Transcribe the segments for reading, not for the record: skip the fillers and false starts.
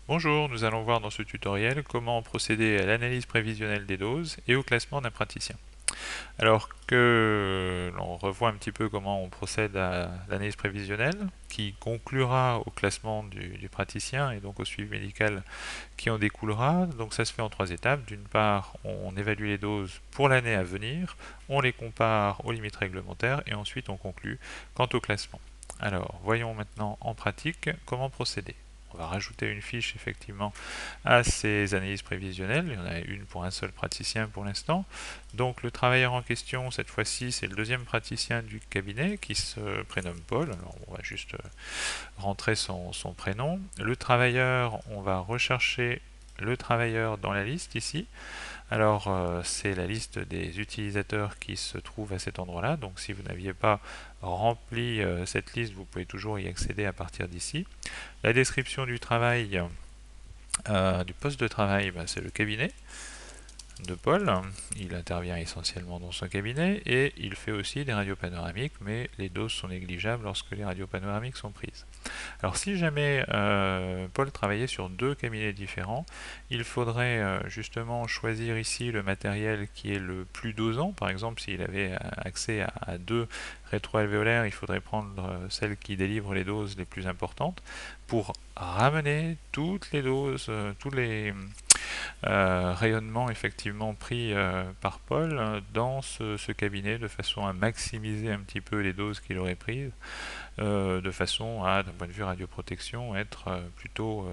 Bonjour, nous allons voir dans ce tutoriel comment procéder à l'analyse prévisionnelle des doses et au classement d'un praticien. Alors que l'on revoit un petit peu comment on procède à l'analyse prévisionnelle, qui conclura au classement du praticien et donc au suivi médical qui en découlera. Donc ça se fait en trois étapes. D'une part, on évalue les doses pour l'année à venir, on les compare aux limites réglementaires et ensuite on conclut quant au classement. Alors, voyons maintenant en pratique comment procéder. On va rajouter une fiche effectivement à ces analyses prévisionnelles. Il y en a une pour un seul praticien pour l'instant. Donc le travailleur en question, cette fois-ci, c'est le deuxième praticien du cabinet qui se prénomme Paul. Alors on va juste rentrer son prénom. Le travailleur, on va rechercher le travailleur dans la liste ici. Alors, c'est la liste des utilisateurs qui se trouve à cet endroit-là. Donc, si vous n'aviez pas rempli cette liste, vous pouvez toujours y accéder à partir d'ici. La description du travail, du poste de travail, ben, c'est le cabinet de Paul. Il intervient essentiellement dans son cabinet et il fait aussi des radios panoramiques, mais les doses sont négligeables lorsque les radios panoramiques sont prises. Alors si jamais Paul travaillait sur deux cabinets différents, il faudrait justement choisir ici le matériel qui est le plus dosant. Par exemple, s'il avait accès à deux rétroalvéolaires, il faudrait prendre celle qui délivre les doses les plus importantes pour ramener toutes les doses, tous les rayonnements effectivement pris par Paul dans ce cabinet de façon à maximiser un petit peu les doses qu'il aurait prises de façon à, d'un point de vue radioprotection, être plutôt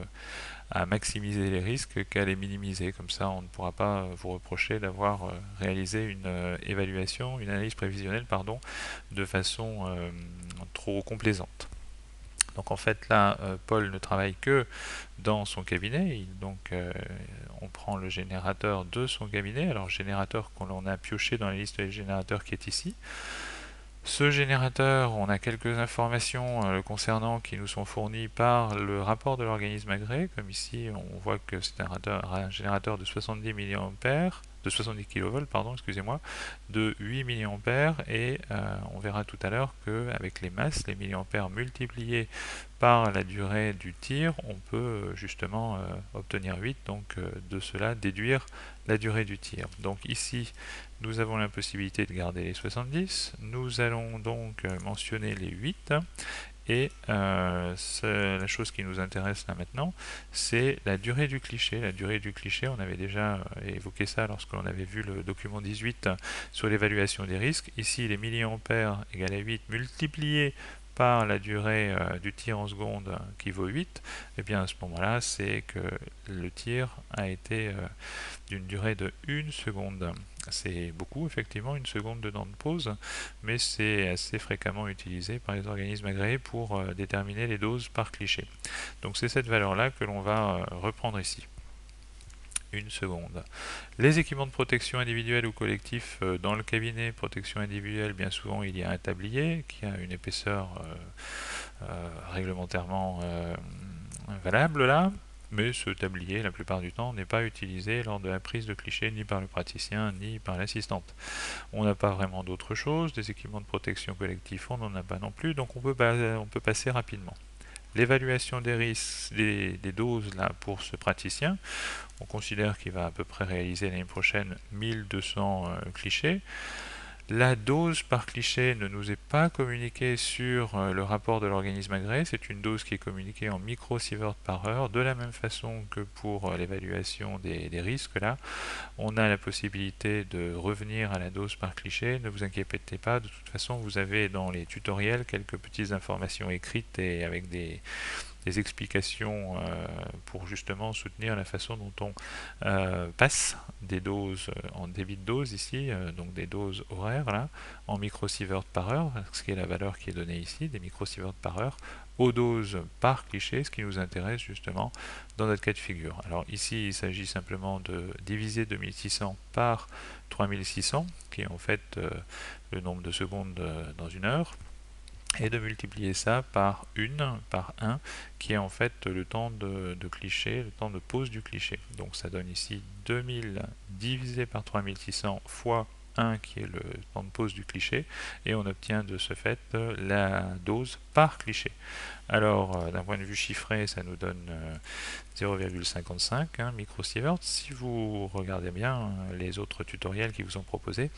à maximiser les risques qu'à les minimiser. Comme ça, on ne pourra pas vous reprocher d'avoir réalisé une évaluation, une analyse prévisionnelle, pardon, de façon trop complaisante. Donc en fait là, Paul ne travaille que dans son cabinet, on prend le générateur de son cabinet, alors générateur qu'on a pioché dans la liste des générateurs qui est ici. Ce générateur, on a quelques informations le concernant qui nous sont fournies par le rapport de l'organisme agréé. Comme ici, on voit que c'est un générateur de 70 milliampères, de 70 kV, pardon, excusez-moi, de 8 milliampères et on verra tout à l'heure qu'avec les masses, les milliampères multipliés par la durée du tir, on peut justement obtenir 8, donc de cela déduire la durée du tir. Donc ici, nous avons la possibilité de garder les 70. Nous allons donc mentionner les 8. Et la chose qui nous intéresse là maintenant, c'est la durée du cliché. La durée du cliché, on avait déjà évoqué ça lorsque l'on avait vu le document 18 sur l'évaluation des risques. Ici, les milliampères égale à 8 multipliés par la durée du tir en seconde qui vaut 8, et bien à ce moment-là, c'est que le tir a été d'une durée de 1 seconde. C'est beaucoup, effectivement, 1 seconde de temps de pause, mais c'est assez fréquemment utilisé par les organismes agréés pour déterminer les doses par cliché. Donc c'est cette valeur-là que l'on va reprendre ici. 1 seconde. Les équipements de protection individuelle ou collectif dans le cabinet protection individuelle, bien souvent il y a un tablier qui a une épaisseur réglementairement valable là, mais ce tablier, la plupart du temps, n'est pas utilisé lors de la prise de cliché ni par le praticien ni par l'assistante. On n'a pas vraiment d'autre chose, des équipements de protection collectif, on n'en a pas non plus, donc on peut passer rapidement. L'évaluation des risques, des doses là pour ce praticien, on considère qu'il va à peu près réaliser l'année prochaine 1200 clichés. La dose par cliché ne nous est pas communiquée sur le rapport de l'organisme agréé, c'est une dose qui est communiquée en microsieverts par heure, de la même façon que pour l'évaluation des risques là. On a la possibilité de revenir à la dose par cliché, ne vous inquiétez pas, de toute façon vous avez dans les tutoriels quelques petites informations écrites et avec des explications pour justement soutenir la façon dont on passe des doses en débit de dose ici, donc des doses horaires là, en microsieverts par heure, ce qui est la valeur qui est donnée ici, des microsieverts par heure, aux doses par cliché, ce qui nous intéresse justement dans notre cas de figure. Alors ici, il s'agit simplement de diviser 2600 par 3600, qui est en fait le nombre de secondes dans une heure, et de multiplier ça par 1, qui est en fait le temps de cliché, le temps de pause du cliché. Donc ça donne ici 2000 divisé par 3600 fois 1 qui est le temps de pause du cliché, et on obtient de ce fait la dose par cliché. Alors, d'un point de vue chiffré, ça nous donne 0,55 microsieverts. Si vous regardez bien les autres tutoriels qui vous sont proposés,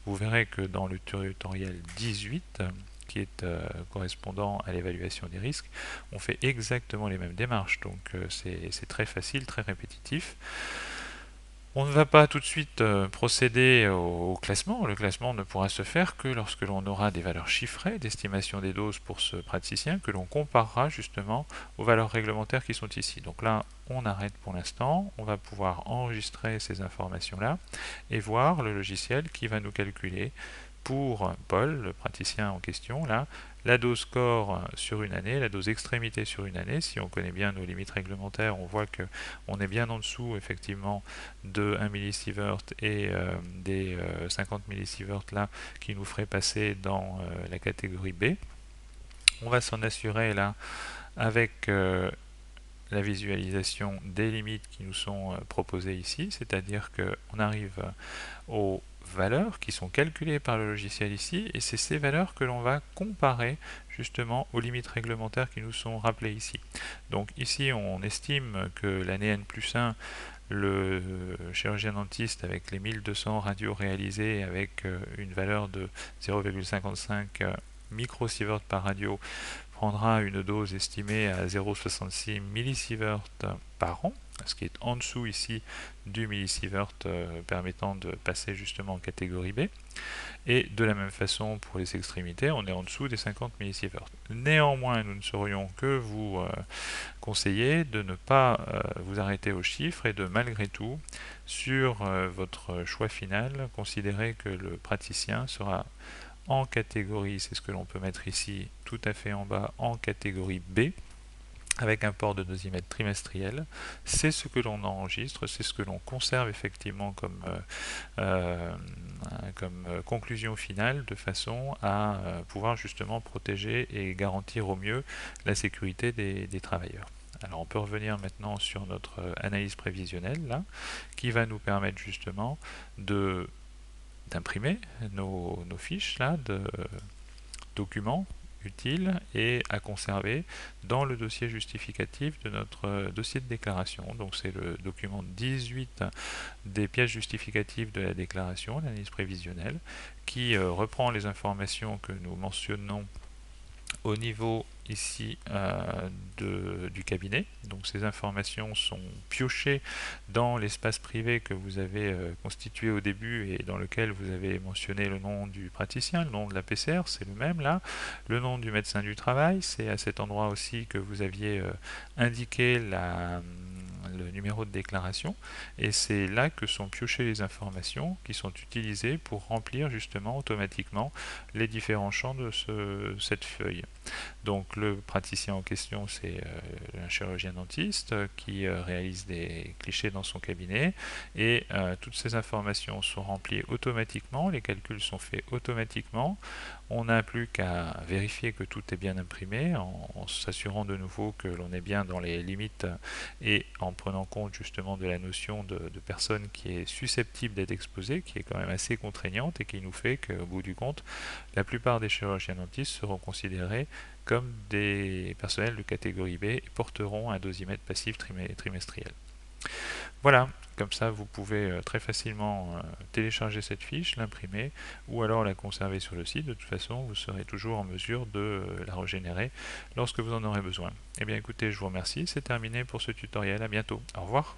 vous verrez que dans le tutoriel 18, qui est correspondant à l'évaluation des risques, on fait exactement les mêmes démarches. Donc c'est très facile, très répétitif. On ne va pas tout de suite procéder au classement. Le classement ne pourra se faire que lorsque l'on aura des valeurs chiffrées d'estimation des doses pour ce praticien que l'on comparera justement aux valeurs réglementaires qui sont ici. Donc là, on arrête pour l'instant. On va pouvoir enregistrer ces informations-là et voir le logiciel qui va nous calculer pour Paul, le praticien en question, là, la dose corps sur une année, la dose extrémité sur une année. Si on connaît bien nos limites réglementaires, on voit qu'on est bien en dessous effectivement de 1 millisievert et des 50 millisieverts là qui nous ferait passer dans la catégorie B. On va s'en assurer là avec la visualisation des limites qui nous sont proposées ici, c'est-à-dire qu'on arrive aux valeurs qui sont calculées par le logiciel ici, et c'est ces valeurs que l'on va comparer justement aux limites réglementaires qui nous sont rappelées ici. Donc ici on estime que l'année N+1, le chirurgien dentiste avec les 1200 radios réalisées avec une valeur de 0,55 microsieverts par radio prendra une dose estimée à 0,66 millisieverts par an, ce qui est en dessous ici du millisievert permettant de passer justement en catégorie B. Et de la même façon pour les extrémités, on est en dessous des 50 millisieverts. Néanmoins, nous ne saurions que vous conseiller de ne pas vous arrêter aux chiffres et de malgré tout, sur votre choix final, considérer que le praticien sera en catégorie, c'est ce que l'on peut mettre ici tout à fait en bas, en catégorie B, avec un port de dosimètre trimestriel. C'est ce que l'on enregistre, c'est ce que l'on conserve effectivement comme conclusion finale, de façon à pouvoir justement protéger et garantir au mieux la sécurité des travailleurs. Alors on peut revenir maintenant sur notre analyse prévisionnelle là, qui va nous permettre justement d'imprimer nos fiches là, de documents utiles et à conserver dans le dossier justificatif de notre dossier de déclaration. Donc c'est le document 18 des pièces justificatives de la déclaration, l'analyse prévisionnelle, qui reprend les informations que nous mentionnons au niveau ici du cabinet. Donc ces informations sont piochées dans l'espace privé que vous avez constitué au début et dans lequel vous avez mentionné le nom du praticien, le nom de la PCR, c'est le même là, le nom du médecin du travail, c'est à cet endroit aussi que vous aviez indiqué le numéro de déclaration, et c'est là que sont piochées les informations qui sont utilisées pour remplir justement automatiquement les différents champs de cette feuille. Donc le praticien en question, c'est un chirurgien dentiste qui réalise des clichés dans son cabinet, et toutes ces informations sont remplies automatiquement, les calculs sont faits automatiquement. On n'a plus qu'à vérifier que tout est bien imprimé en s'assurant de nouveau que l'on est bien dans les limites et en prenant compte justement de la notion de personne qui est susceptible d'être exposée, qui est quand même assez contraignante et qui nous fait qu'au bout du compte, la plupart des chirurgiens dentistes seront considérés comme des personnels de catégorie B et porteront un dosimètre passif trimestriel. Voilà, comme ça vous pouvez très facilement télécharger cette fiche, l'imprimer ou alors la conserver sur le site. De toute façon, vous serez toujours en mesure de la régénérer lorsque vous en aurez besoin. Eh bien écoutez, je vous remercie, c'est terminé pour ce tutoriel, à bientôt, au revoir.